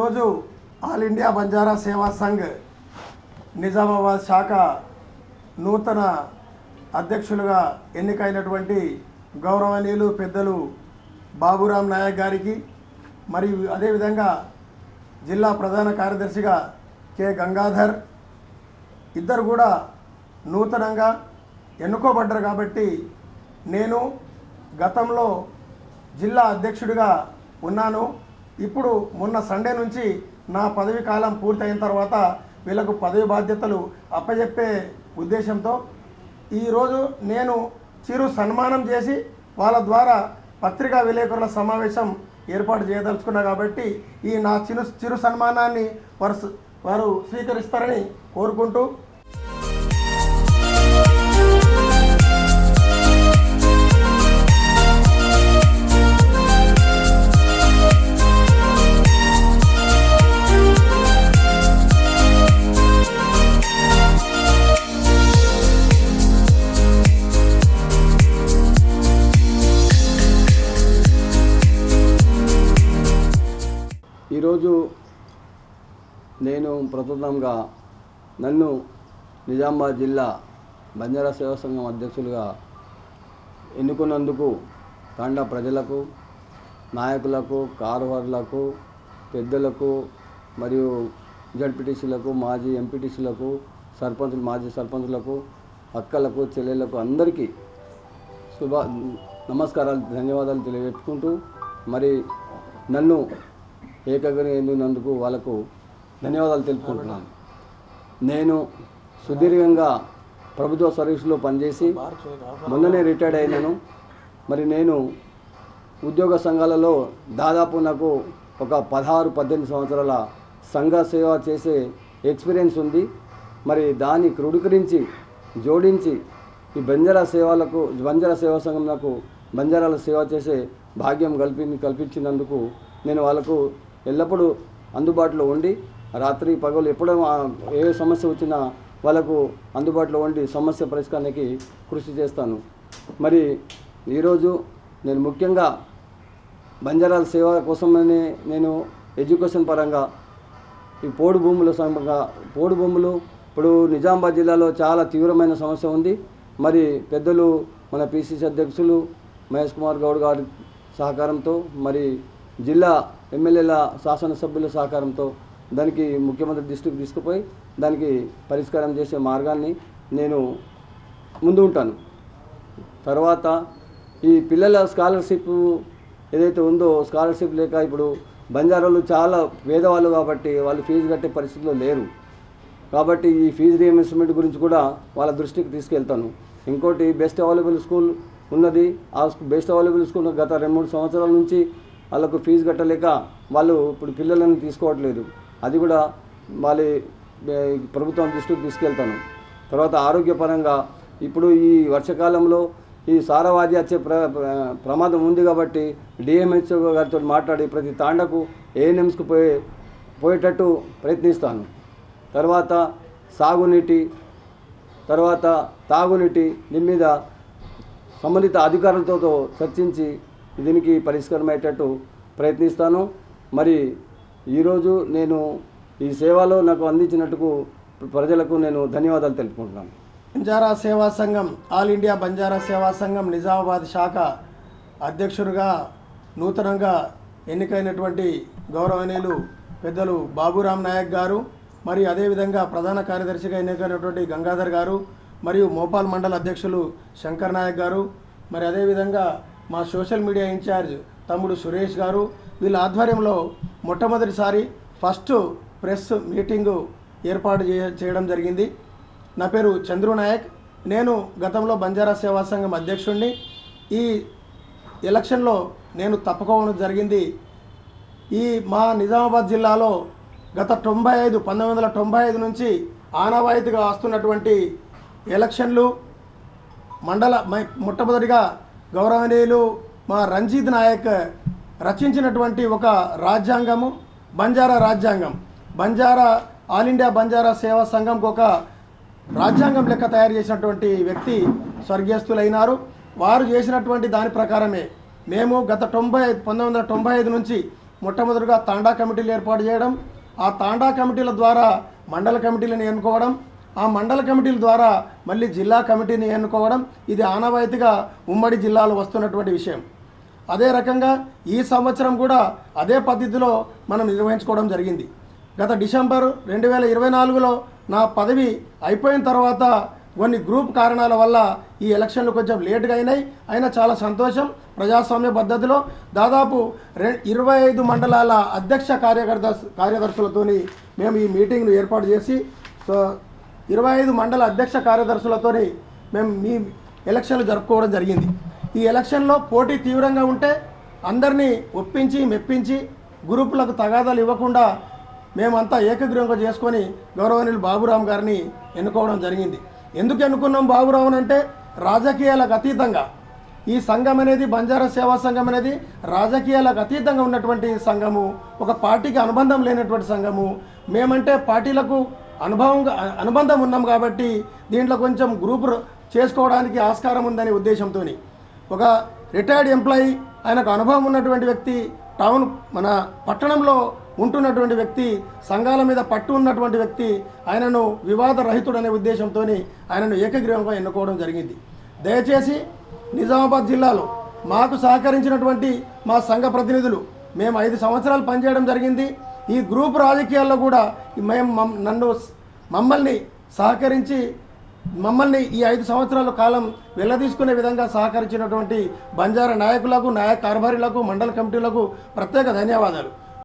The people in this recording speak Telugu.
ఈరోజు ఆల్ ఇండియా బంజారా సేవా సంఘ్ నిజామాబాద్ శాఖ నూతన అధ్యక్షులుగా ఎన్నికైనటువంటి గౌరవనీయులు పెద్దలు బాబురామ్ నాయక్ గారికి మరియు అదేవిధంగా జిల్లా ప్రధాన కార్యదర్శిగా కె గంగాధర్ ఇద్దరు కూడా నూతనంగా ఎన్నుకోబడ్డారు. కాబట్టి నేను గతంలో జిల్లా అధ్యక్షుడిగా ఉన్నాను. ఇప్పుడు మొన్న సండే నుంచి నా పదవి కాలం పూర్తయిన తర్వాత వీళ్ళకు పదవి బాధ్యతలు అప్పచెప్పే ఉద్దేశంతో ఈరోజు నేను చిరు సన్మానం చేసి వాళ్ళ ద్వారా పత్రికా విలేకరుల సమావేశం ఏర్పాటు చేయదలుచుకున్నా. కాబట్టి ఈ నా చిరు సన్మానాన్ని వారు స్వీకరిస్తారని కోరుకుంటూ ఈరోజు నేను ప్రస్తుతంగా నన్ను నిజామాబాద్ జిల్లా బంజారా సేవా సంఘం అధ్యక్షులుగా ఎన్నుకున్నందుకు తాండా ప్రజలకు, నాయకులకు, కార్యవర్లకు, పెద్దలకు మరియు జడ్పీటీసీలకు, మాజీ ఎంపీటీసీలకు, సర్పంచులు, మాజీ సర్పంచులకు, అక్కలకు, చెల్లెళ్లకు అందరికీ నమస్కారాలు, ధన్యవాదాలు తెలియజెప్పుకుంటూ మరి నన్ను ఏకగ్రీవం ఎన్నుకున్నందుకు వాళ్ళకు ధన్యవాదాలు తెలుపుకుంటున్నాను. నేను సుదీర్ఘంగా ప్రభుత్వ సర్వీసులో పనిచేసి మొన్ననే రిటైర్డ్ అయినాను. మరి నేను ఉద్యోగ సంఘాలలో దాదాపు నాకు ఒక 16-18 సంవత్సరాల సంఘ సేవ చేసే ఎక్స్పీరియన్స్ ఉంది. మరి దాన్ని క్రోడీకరించి జోడించి ఈ బంజారా సేవా సంఘం నాకు బంజారాల సేవ చేసే భాగ్యం కల్పించినందుకు నేను వాళ్ళకు ఎల్లప్పుడూ అందుబాటులో ఉండి రాత్రి పగలు ఎప్పుడూ ఏ సమస్య వచ్చినా వాళ్ళకు అందుబాటులో ఉండి సమస్య పరిష్కారానికి కృషి చేస్తాను. మరి ఈరోజు నేను ముఖ్యంగా బంజారాల సేవ కోసమనే నేను ఎడ్యుకేషన్ పరంగా ఈ పోడు భూములు ఇప్పుడు నిజామాబాద్ జిల్లాలో చాలా తీవ్రమైన సమస్య ఉంది. మరి పెద్దలు మన పిసిసి అధ్యక్షులు మహేష్ కుమార్ గౌడ్ గారి సహకారంతో మరి జిల్లా ఎమ్మెల్యేల శాసనసభ్యుల సహకారంతో దానికి ముఖ్యమంత్రి దృష్టికి తీసుకుపోయి దానికి పరిష్కారం చేసే మార్గాన్ని నేను ముందు ఉంటాను. తర్వాత ఈ పిల్లల స్కాలర్షిప్ ఏదైతే ఉందో స్కాలర్షిప్ లేక ఇప్పుడు బంజారాలు చాలా పేదవాళ్ళు కాబట్టి వాళ్ళు ఫీజు కట్టే పరిస్థితిలో లేరు. కాబట్టి ఈ ఫీజు రీయింబర్స్మెంట్ గురించి కూడా వాళ్ళ దృష్టికి తీసుకెళ్తాను. ఇంకోటి బెస్ట్ అవైలబుల్ స్కూల్ ఉన్నది. ఆ బెస్ట్ అవైలబుల్ స్కూల్ గత 2-3 సంవత్సరాల నుంచి వాళ్ళకు ఫీజు కట్టలేక వాళ్ళు ఇప్పుడు పిల్లలను తీసుకోవట్లేదు. అది కూడా వాళ్ళ ప్రభుత్వం దృష్టికి తీసుకెళ్తాను. తర్వాత ఆరోగ్యపరంగా ఇప్పుడు ఈ వర్షాకాలంలో ఈ సారావాది వచ్చే ప్రమాదం ఉంది కాబట్టి డిఎంహెచ్ఓ గారితో మాట్లాడి ప్రతి తాండకు ఏఎన్ఎంస్కు పోయేటట్టు ప్రయత్నిస్తాను. తర్వాత సాగునీటి, తర్వాత తాగునీటి దీని మీద సంబంధిత అధికారులతో చర్చించి దీనికి పరిష్కారం అయ్యేటట్టు ప్రయత్నిస్తాను. మరి ఈరోజు నేను ఈ సేవలో నాకు అందించినట్టుకు ప్రజలకు నేను ధన్యవాదాలు తెలుపుకుంటున్నాను. బంజారా సేవా సంఘం ఆల్ ఇండియా బంజారా సేవా సంఘం నిజామాబాద్ శాఖ అధ్యక్షుడిగా నూతనంగా ఎన్నికైనటువంటి గౌరవనీయులు పెద్దలు బాబురామ్ నాయక్ గారు, మరియు అదేవిధంగా ప్రధాన కార్యదర్శిగా ఎన్నికైనటువంటి గంగాధర్ గారు, మరియు మోపాల్ మండల అధ్యక్షులు శంకర్ నాయక్ గారు, మరి అదేవిధంగా మా సోషల్ మీడియా ఇన్ఛార్జ్ తమ్ముడు సురేష్ గారు, వీళ్ళ ఆధ్వర్యంలో మొట్టమొదటిసారి ఫస్ట్ ప్రెస్ మీటింగు ఏర్పాటు చేయడం జరిగింది. నా పేరు చంద్రు నాయక్. నేను గతంలో బంజారా సేవా సంఘం అధ్యక్షుడిని. ఈ ఎలక్షన్లో నేను తప్పుకోవడం జరిగింది. ఈ మా నిజామాబాద్ జిల్లాలో గత 1995 నుంచి ఆనవాయితీగా వస్తున్నటువంటి ఎలక్షన్లు మొట్టమొదటిగా గౌరవనీయులు మా రంజిత్ నాయక్ రచించినటువంటి ఒక రాజ్యాంగము బంజారా రాజ్యాంగం. బంజారా ఆల్ ఇండియా బంజారా సేవా సంఘంకు ఒక రాజ్యాంగం లెక్క తయారు చేసినటువంటి వ్యక్తి స్వర్గీయస్తులైనారు. వారు చేసినటువంటి దాని ప్రకారమే మేము గత 1995 నుంచి మొట్టమొదటిగా తాండా కమిటీలు ఏర్పాటు చేయడం, ఆ తాండా కమిటీల ద్వారా మండల కమిటీలను ఎన్నుకోవడం, ఆ మండల కమిటీల ద్వారా మళ్ళీ జిల్లా కమిటీని ఎన్నుకోవడం, ఇది ఆనవాయితీగా ఉమ్మడి జిల్లాలో వస్తున్నటువంటి విషయం. అదే రకంగా ఈ సంవత్సరం కూడా అదే పద్ధతిలో మనం నిర్వహించుకోవడం జరిగింది. గత డిసెంబర్ 2024లో నా పదవి అయిపోయిన తర్వాత కొన్ని గ్రూప్ కారణాల వల్ల ఈ ఎలక్షన్లు కొంచెం లేట్గా అయినా చాలా సంతోషం. ప్రజాస్వామ్య పద్ధతిలో దాదాపు 25 మండలాల అధ్యక్ష కార్యదర్శులతోని మేము ఈ మీటింగ్ను ఏర్పాటు చేసి 25 మండల అధ్యక్ష కార్యదర్శులతోని మేము ఈ ఎలక్షన్లు జరుపుకోవడం జరిగింది. ఈ ఎలక్షన్లో పోటీ తీవ్రంగా ఉంటే అందరినీ ఒప్పించి మెప్పించి గ్రూపులకు తగాదాలు ఇవ్వకుండా మేమంతా ఏకగ్రీవంగా చేసుకొని గౌరవనీయులు బాబురామ్ గారిని ఎన్నుకోవడం జరిగింది. ఎందుకు ఎన్నుకున్నాం బాబురావు అంటే రాజకీయాలకు అతీతంగా ఈ సంఘం అనేది, బంజారా సేవా సంఘం అనేది రాజకీయాలకు అతీతంగా ఉన్నటువంటి సంఘము, ఒక పార్టీకి అనుబంధం లేనటువంటి సంఘము. మేమంటే పార్టీలకు అనుబంధం ఉన్నాం కాబట్టి దీంట్లో కొంచెం గ్రూప్ చేసుకోవడానికి ఆస్కారం ఉందనే ఉద్దేశంతో ఒక రిటైర్డ్ ఎంప్లాయీ, ఆయనకు అనుభవం ఉన్నటువంటి వ్యక్తి, మన పట్టణంలో ఉంటున్నటువంటి వ్యక్తి, సంఘాల మీద పట్టు ఉన్నటువంటి వ్యక్తి, ఆయనను వివాద రహితుడు అనే ఉద్దేశంతో ఆయనను ఏకగ్రీవంగా ఎన్నుకోవడం జరిగింది. దయచేసి నిజామాబాద్ జిల్లాలో మాకు సహకరించినటువంటి మా సంఘ ప్రతినిధులు, మేము 5 సంవత్సరాలు పనిచేయడం జరిగింది. ఈ గ్రూప్ రాజకీయాల్లో కూడా మమ్మల్ని సహకరించి మమ్మల్ని ఈ 5 సంవత్సరాల కాలం వెళ్ళదీసుకునే విధంగా సహకరించినటువంటి బంజారా నాయకులకు, కార్యభారులకు, మండల కమిటీలకు ప్రత్యేక ధన్యవాదాలు.